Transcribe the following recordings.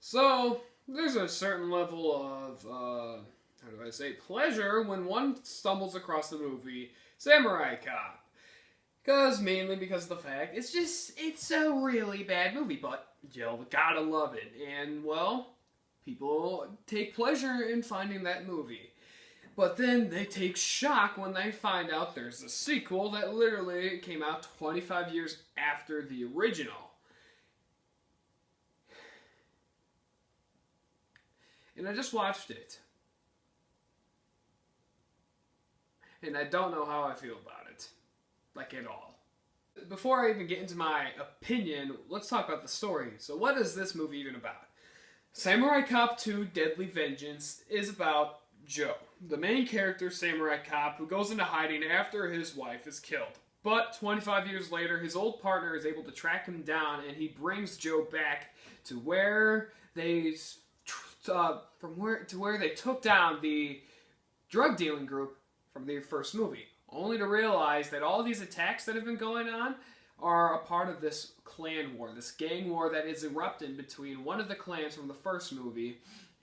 So, there's a certain level of, how do I say, pleasure when one stumbles across the movie Samurai Cop. Mainly because of the fact, it's a really bad movie, but you gotta love it. And, well, people take pleasure in finding that movie. But then they take shock when they find out there's a sequel that literally came out 25 years after the original. And I just watched it. And I don't know how I feel about it. Like, at all. Before I even get into my opinion, let's talk about the story. So what is this movie even about? Samurai Cop 2 Deadly Vengeance is about Joe, the main character Samurai Cop, who goes into hiding after his wife is killed. But 25 years later, his old partner is able to track him down, and he brings Joe back to where they where they took down the drug dealing group from the first movie, only to realize that all these attacks that have been going on are a part of this clan war, this gang war that is erupting between one of the clans from the first movie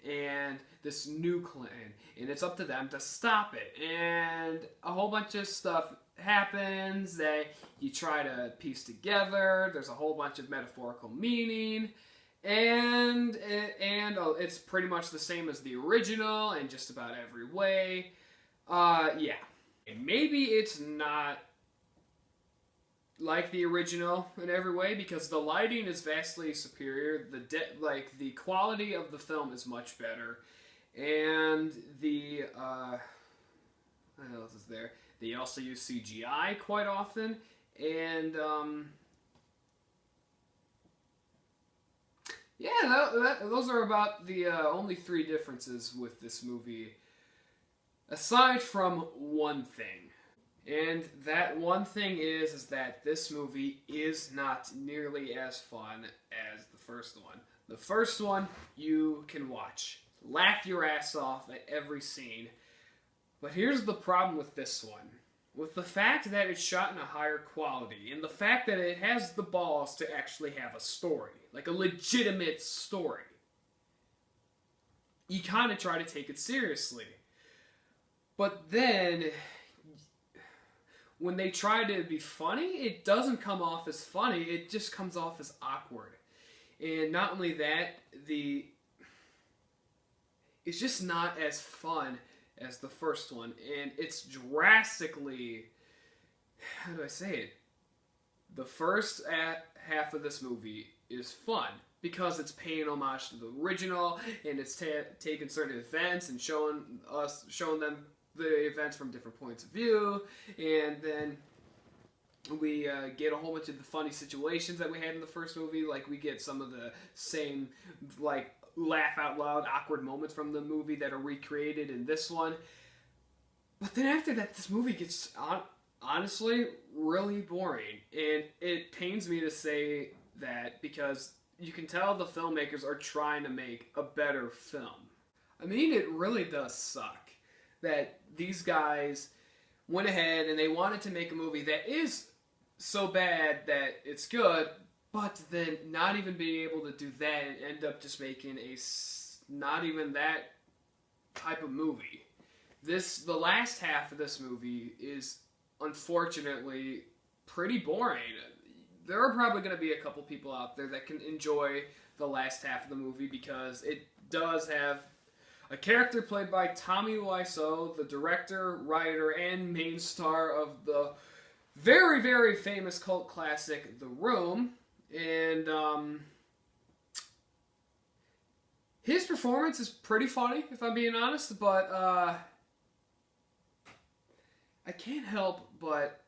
and this new clan, and it's up to them to stop it. And a whole bunch of stuff happens that you try to piece together. There's a whole bunch of metaphorical meaning. And it's pretty much the same as the original in just about every way. Yeah. And maybe it's not like the original in every way because the lighting is vastly superior. The quality of the film is much better, and what else is there? They also use CGI quite often, and yeah, those are about the only three differences with this movie, aside from one thing. And that one thing is that this movie is not nearly as fun as the first one. The first one you can watch. Laugh your ass off at every scene. But here's the problem with this one. With the fact that it's shot in a higher quality, and the fact that it has the balls to actually have a story. Like a legitimate story. You kind of try to take it seriously. But then, when they try to be funny, it doesn't come off as funny, it just comes off as awkward. And not only that, it's just not as fun as the first one. And it's drastically, how do I say it? The first half of this movie is fun because it's paying homage to the original, and it's taking certain events and showing them the events from different points of view, and then we get a whole bunch of the funny situations that we had in the first movie. Like, we get some of the same, like, laugh out loud awkward moments from the movie that are recreated in this one. But then after that, this movie gets honestly really boring, and it pains me to say that because you can tell the filmmakers are trying to make a better film. I mean, it really does suck that these guys went ahead and they wanted to make a movie that is so bad that it's good, but then not even being able to do that and end up just making not even that type of movie. The last half of this movie is unfortunately pretty boring. There are probably going to be a couple people out there that can enjoy the last half of the movie because it does have a character played by Tommy Wiseau, the director, writer, and main star of the very, very famous cult classic, The Room. And his performance is pretty funny, if I'm being honest, but I can't help but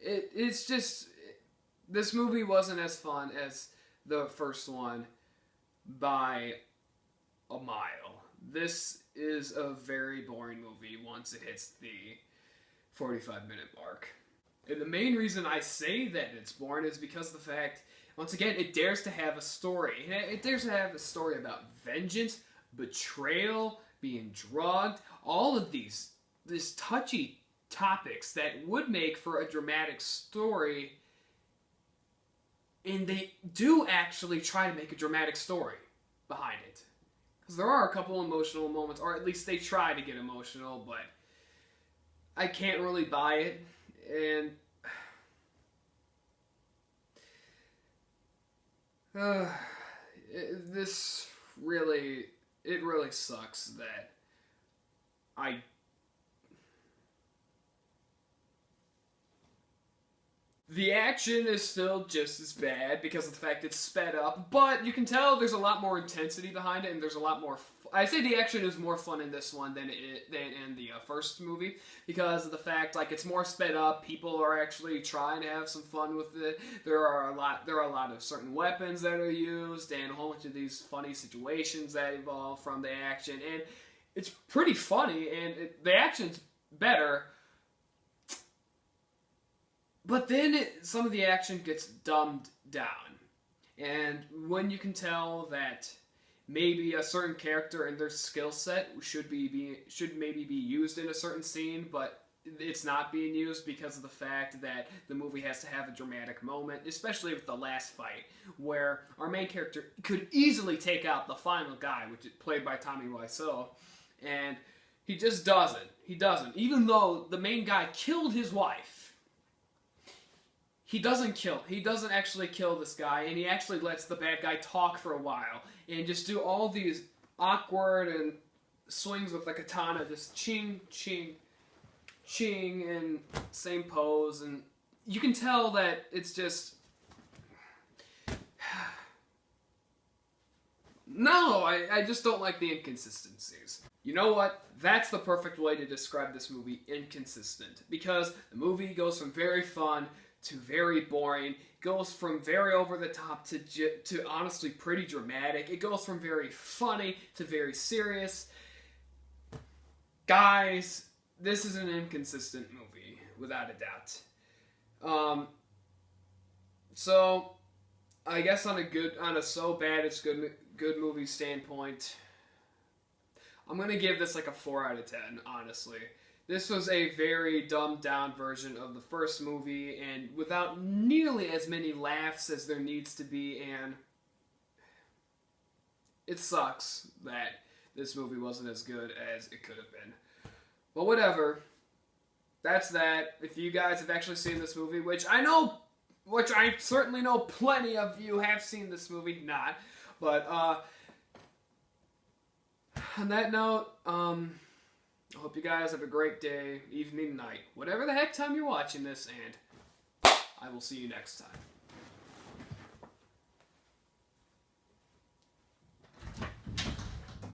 it's just, this movie wasn't as fun as the first one by a mile. This is a very boring movie once it hits the 45-minute mark. And the main reason I say that it's boring is because of the fact, once again, it dares to have a story. It dares to have a story about vengeance, betrayal, being drugged, all of these touchy topics that would make for a dramatic story And they do actually try to make a dramatic story behind it. Because there are a couple emotional moments, or at least they try to get emotional, but I can't really buy it. And this really, it really sucks that I the action is still just as bad because of the fact it's sped up, but you can tell there's a lot more intensity behind it, and there's a lot more. I say the action is more fun in this one than in the first movie because of the fact like it's more sped up. People are actually trying to have some fun with it. There are a lot of certain weapons that are used, and a whole bunch of these funny situations that evolve from the action, and it's pretty funny, and the action's better. But then some of the action gets dumbed down. And when you can tell that maybe a certain character and their skill set should maybe be used in a certain scene, but it's not being used because of the fact that the movie has to have a dramatic moment, especially with the last fight, where our main character could easily take out the final guy, which is played by Tommy Wiseau, and he just doesn't. He doesn't. Even though the main guy killed his wife, he doesn't actually kill this guy, and he actually lets the bad guy talk for a while, and just do all these awkward and swings with the katana, just ching, ching, ching, and same pose, and you can tell that it's just... No, I just don't like the inconsistencies. You know what? That's the perfect way to describe this movie, inconsistent, because the movie goes from very fun to very boring, goes from very over the top to honestly pretty dramatic. It goes from very funny to very serious. Guys, this is an inconsistent movie, without a doubt. So I guess on a so bad it's good movie standpoint, I'm gonna give this like a 4 out of 10, honestly. This was a very dumbed down version of the first movie, and without nearly as many laughs as there needs to be, and it sucks that this movie wasn't as good as it could have been. But whatever. That's that. If you guys have actually seen this movie, which I certainly know plenty of you have seen this movie, not. But, on that note, I hope you guys have a great day, evening, night, whatever the heck time you're watching this, and I will see you next time.